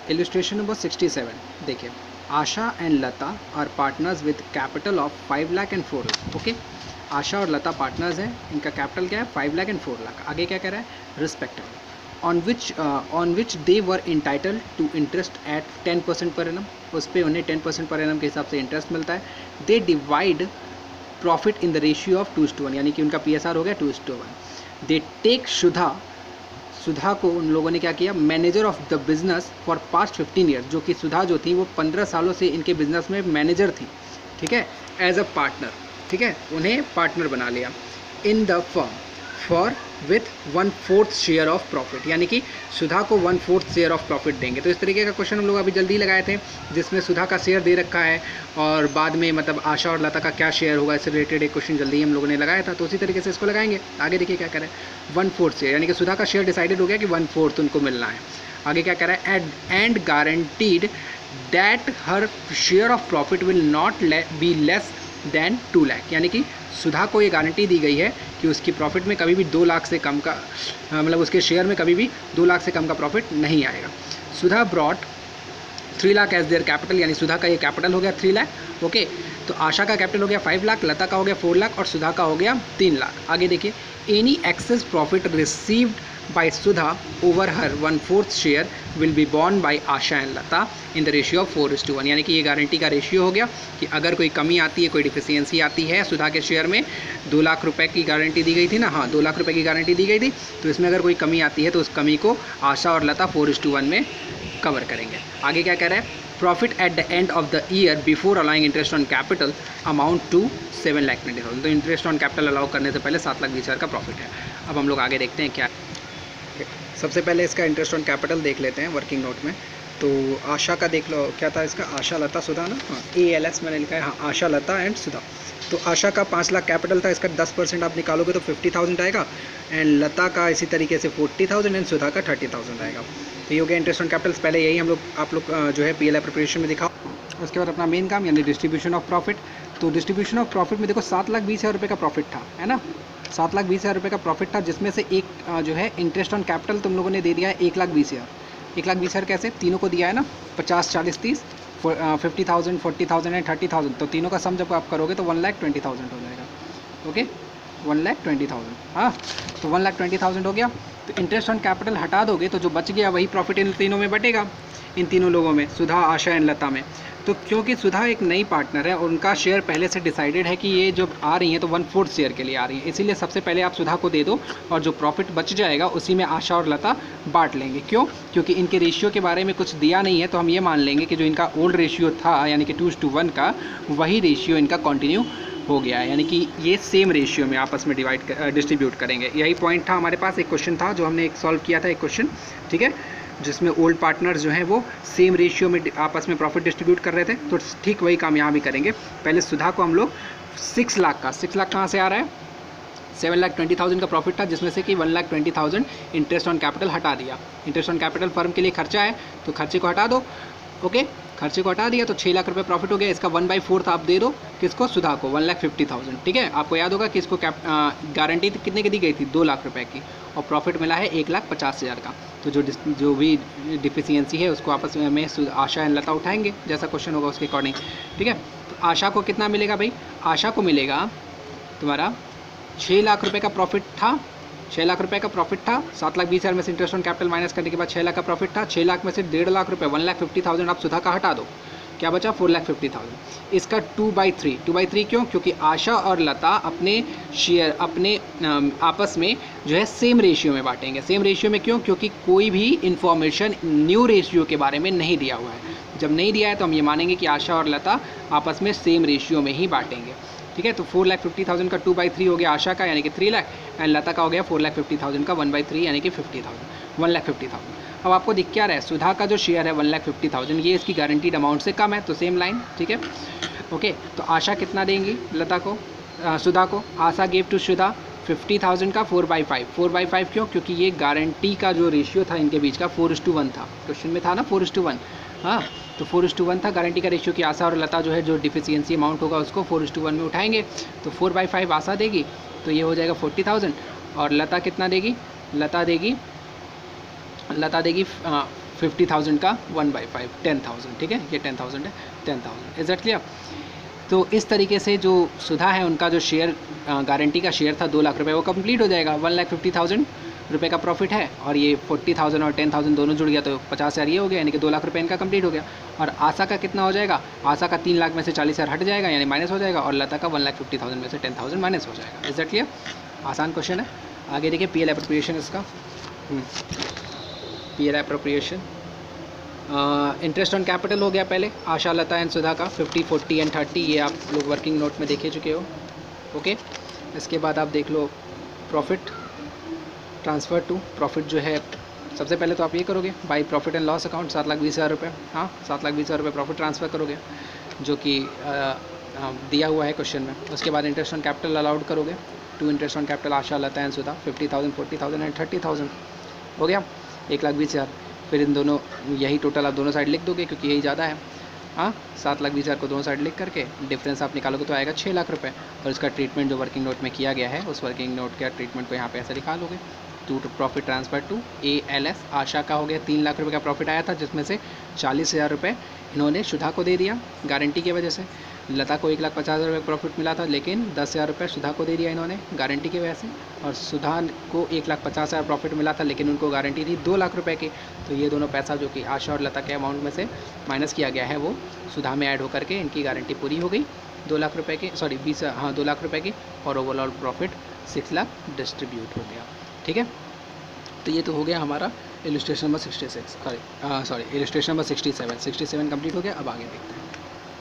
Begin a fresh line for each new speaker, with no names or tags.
Illustration number 67 देखिए, Asha and Lata are partners with capital of 5 lakh and 4 lakh. Okay, Asha और Lata partners हैं, इनका कैपिटल क्या है 5 लाख एंड 4 लाख। आगे क्या कह रहा है, respectively on which they were entitled to interest at 10% per annum। उस पर उन्हें 10% पर एनम के हिसाब से इंटरेस्ट मिलता है। They divide profit in the ratio of 2:1, यानी कि उनका PSR हो गया 2:1। दे टेक सुधा को उन लोगों ने क्या किया, manager of the business for past 15 years, जो कि सुधा जो थी वो 15 सालों से इनके बिजनेस में मैनेजर थी, ठीक है, एज अ पार्टनर, ठीक है, उन्हें पार्टनर बना लिया in the firm for with 1/4 share of profit, यानी कि सुधा को 1/4 शेयर ऑफ प्रॉफिट देंगे। तो इस तरीके का क्वेश्चन हम लोग अभी जल्दी लगाए थे, जिसमें सुधा का शेयर दे रखा है और बाद में मतलब आशा और लता का क्या शेयर होगा, इससे रिलेटेड एक क्वेश्चन जल्दी हम लोगों ने लगाया था। तो उसी तरीके से इसको लगाएंगे। आगे देखिए क्या करें, 1/4 शेयर, यानी कि सुधा का शेयर डिसाइडेड हो गया कि 1/4 उनको मिलना है। आगे क्या कह रहा है, and guaranteed that her share of profit will not be less than 2 lakh, यानी कि सुधा को ये गारंटी दी गई है कि उसकी प्रॉफिट में कभी भी 2 लाख से कम का मतलब उसके शेयर में कभी भी 2 लाख से कम का प्रॉफिट नहीं आएगा। Sudha brought 3 lakh as their capital, यानी सुधा का ये कैपिटल हो गया 3 लाख। ओके, तो आशा का कैपिटल हो गया 5 लाख, लता का हो गया 4 लाख और सुधा का हो गया 3 लाख। आगे देखिए, any excess profit received by Sudha over her 1/4 share will be borne by Asha and Lata in the ratio of 4:1, यानी कि ये गारंटी का रेशियो हो गया कि अगर कोई कमी आती है, कोई डिफिशियंसी आती है सुधा के शेयर में, 2 लाख रुपए की गारंटी दी गई थी ना, हाँ 2 लाख रुपए की गारंटी दी गई थी, तो इसमें अगर कोई कमी आती है तो उस कमी को आशा और लता 4:1 में कवर करेंगे। आगे क्या कह रहा है, profit at the end of the year before allowing interest on capital amount to 7,20,000, तो इंटरेस्ट ऑन कैपिटल अलाउ करने से पहले 7,20,000 का प्रॉफिट है। अब हम लोग आगे देखते हैं क्या। सबसे पहले इसका इंटरेस्ट ऑन कैपिटल देख लेते हैं वर्किंग नोट में। तो आशा का देख लो, क्या था इसका, आशा लता सुधा ना, हाँ ALS मैंने लिखा है, हाँ आशा लता एंड सुधा। तो आशा का 5 लाख कैपिटल था, इसका 10% आप निकालोगे तो 50,000 आएगा, एंड लता का इसी तरीके से 40,000 एंड सुधा का 30,000 आएगा। तो ये हो गया इंटरेस्ट ऑन कैपिटल। पहले यही हम लोग आप लोग जो है PLI प्रिपरेशन में दिखाओ। उसके बाद अपना मेन काम यानी डिस्ट्रीब्यूशन ऑफ प्रॉफिट। तो डिस्ट्रीब्यूशन ऑफ प्रॉफिट में देखो 7,20,000 रुपये का प्रॉफिट था, है ना, 7,20,000 रुपये का प्रॉफिट था, जिसमें से एक जो है इंटरेस्ट ऑन कैपिटल तुम लोगों ने दे दिया है 1,20,000। 1,20,000 कैसे, तीनों को दिया है ना, 50, 40, 30, 50,000, 40,000 एंड 30,000। तो तीनों का सम जब आप करोगे तो 1,20,000 हो जाएगा। ओके, 1,20,000, हाँ, तो 1,20,000 हो गया। तो इंटरेस्ट ऑन कैपिटल हटा दोगे तो जो बच गया वही प्रॉफिट इन तीनों में बटेगा, इन तीनों लोगों में, सुधा, आशा एंड लता में। तो क्योंकि सुधा एक नई पार्टनर है और उनका शेयर पहले से डिसाइडेड है कि ये जो आ रही हैं तो 1/4 शेयर के लिए आ रही हैं, इसीलिए सबसे पहले आप सुधा को दे दो और जो प्रॉफिट बच जाएगा उसी में आशा और लता बांट लेंगे। क्यों, क्योंकि इनके रेशियो के बारे में कुछ दिया नहीं है, तो हम ये मान लेंगे कि जो इनका ओल्ड रेशियो था यानी कि 2:1 का, वही रेशियो इनका कंटिन्यू हो गया है, यानी कि ये सेम रेशियो में आपस में डिस्ट्रीब्यूट करेंगे। यही पॉइंट था हमारे पास। एक क्वेश्चन था जो हमने एक सॉल्व किया था, एक क्वेश्चन, ठीक है, जिसमें ओल्ड पार्टनर्स जो हैं वो सेम रेशियो में आपस में प्रॉफिट डिस्ट्रीब्यूट कर रहे थे। तो ठीक वही काम यहाँ भी करेंगे। पहले सुधा को हम लोग 6 लाख कहाँ से आ रहा है, 7,20,000 का प्रॉफिट था, जिसमें से कि 1,20,000 इंटरेस्ट ऑन कैपिटल हटा दिया। इंटरेस्ट ऑन कैपिटल फर्म के लिए खर्चा है तो खर्चे को हटा दो। ओके, खर्चे को हटा दिया तो 6 लाख रुपये प्रॉफिट हो गया। इसका 1/4 आप दे दो किसको, सुधा को, 1,50,000, ठीक है। आपको याद होगा कि इसको गारंटी कितने की दी गई थी, 2 लाख रुपए की, और प्रॉफिट मिला है 1,50,000 का। तो जो भी डिफिशियंसी है उसको आपस में आशा एंड लता उठाएंगे, जैसा क्वेश्चन होगा उसके अकॉर्डिंग, ठीक है। तो आशा को कितना मिलेगा भाई, आशा को मिलेगा तुम्हारा 6 लाख रुपये का प्रॉफिट था, 6 लाख रुपये का प्रॉफिट था, 7,20,000 में से इंटरेस्ट ऑन कैपिटल माइनस करने के बाद 6 लाख का प्रॉफिट था। 6 लाख में से 1.5 लाख रुपये, 1,50,000 आप सुधा का हटा दो, क्या बचा, 4,50,000। इसका 2/3 क्यों, क्योंकि आशा और लता अपने शेयर अपने आपस में जो है सेम रेशियो में बांटेंगे। सेम रेशियो में क्यों, क्योंकि कोई भी इन्फॉर्मेशन न्यू रेशियो के बारे में नहीं दिया हुआ है। जब नहीं दिया है तो हम ये मानेंगे कि आशा और लता आपस में सेम रेशियो में ही बांटेंगे, ठीक है। तो 4,50,000 का 2/3 हो गया आशा का, यानी कि 3 लाख, एंड लता का हो गया 4,50,000 का 1/3 यानी कि 1,50,000। अब आपको दिख क्या रहा है, सुधा का जो शेयर है 1,50,000, ये इसकी गारंटीड अमाउंट से कम है, तो सेम लाइन, ठीक है। ओके, तो आशा कितना देंगी लता को, सुधा को, आशा गिव टू सुधा 50,000 का 4/5। 4/5 क्यों, क्योंकि ये गारंटी का जो रेशियो था इनके बीच का 4:1 था, क्वेश्चन में था ना 4:1, हाँ, तो 4:1 था गारंटी का रेशियो की आशा और लता जो है जो डिफिशियंसी अमाउंट होगा उसको 4:1 में उठाएंगे। तो 4/5 आशा देगी तो ये हो जाएगा 40,000, और लता कितना देगी, लता देगी 50,000 का 1/5 10,000, ठीक है, ये 10,000 है, 10,000 इज दैट क्लियर। तो इस तरीके से जो सुधा है उनका जो शेयर गारंटी का शेयर था 2 लाख रुपए वो कंप्लीट हो जाएगा। 1,50,000 रुपये का प्रॉफिट है और ये 40,000 और 10,000 दोनों जुड़ गया तो 50,000 ये हो गया, यानी कि 2 लाख रुपये इनका कंप्लीट हो गया। और आशा का कितना हो जाएगा, आशा का 3 लाख में से 40,000 हट जाएगा यानी माइनस हो जाएगा, और लता का 1,50,000 में से 10,000 माइनस हो जाएगा। Is that clear? आसान क्वेश्चन है। आगे देखिए पीएल एप्रोप्रिएशन इसका, PL appropriation interest on capital हो गया पहले आशा, लता एंड सुधा का 50, 40 एंड 30, ये आप लोग वर्किंग नोट में देखे चुके हो। ओके, इसके बाद आप देख लो प्रॉफिट ट्रांसफ़र टू, प्रॉफिट जो है सबसे पहले तो आप ये करोगे by profit and loss account 7,20,000 रुपये, हाँ 7,20,000 रुपये प्रॉफिट ट्रांसफ़र करोगे जो कि दिया हुआ है क्वेश्चन में। उसके बाद इंटरेस्ट ऑन कैपिटल अलाउड करोगे, to interest on capital Asha, Lata and Sudha 50,000, 40,000 and 30,000 हो गया 1,20,000। फिर इन दोनों यही टोटल आप दोनों साइड लिख दोगे क्योंकि यही ज़्यादा है, हाँ 7,20,000 को दोनों साइड लिख करके डिफरेंस आप निकालोगे तो आएगा 6 लाख रुपये। और इसका ट्रीटमेंट जो वर्किंग नोट में किया गया है उस वर्किंग नोट के ट्रीटमेंट को यहाँ पे ऐसे निकालोगे। To profit transfer to ALS, Asha का हो गया 3 लाख रुपये का प्रॉफिट आया था जिसमें से 40,000 रुपये इन्होंने सुधा को दे दिया गारंटी की वजह से। लता को 1,50,000 रुपये प्रॉफिट मिला था लेकिन 10,000 रुपये सुधा को दे दिया इन्होंने गारंटी की वजह से, और सुधा को 1,50,000 प्रॉफिट मिला था लेकिन उनको गारंटी थी 2 लाख रुपये की। तो ये दोनों पैसा जो कि आशा और लता के अमाउंट में से माइनस किया गया है वो सुधा में ऐड होकर के इनकी गारंटी पूरी हो गई 2 लाख रुपये की, सॉरी 2 लाख रुपये की, और ओवरऑल प्रॉफिट 6 लाख डिस्ट्रीब्यूट हो गया। ठीक है, तो ये तो हो गया हमारा illustration number 66, sorry illustration number 67 complete हो गया। अब आगे देखते हैं।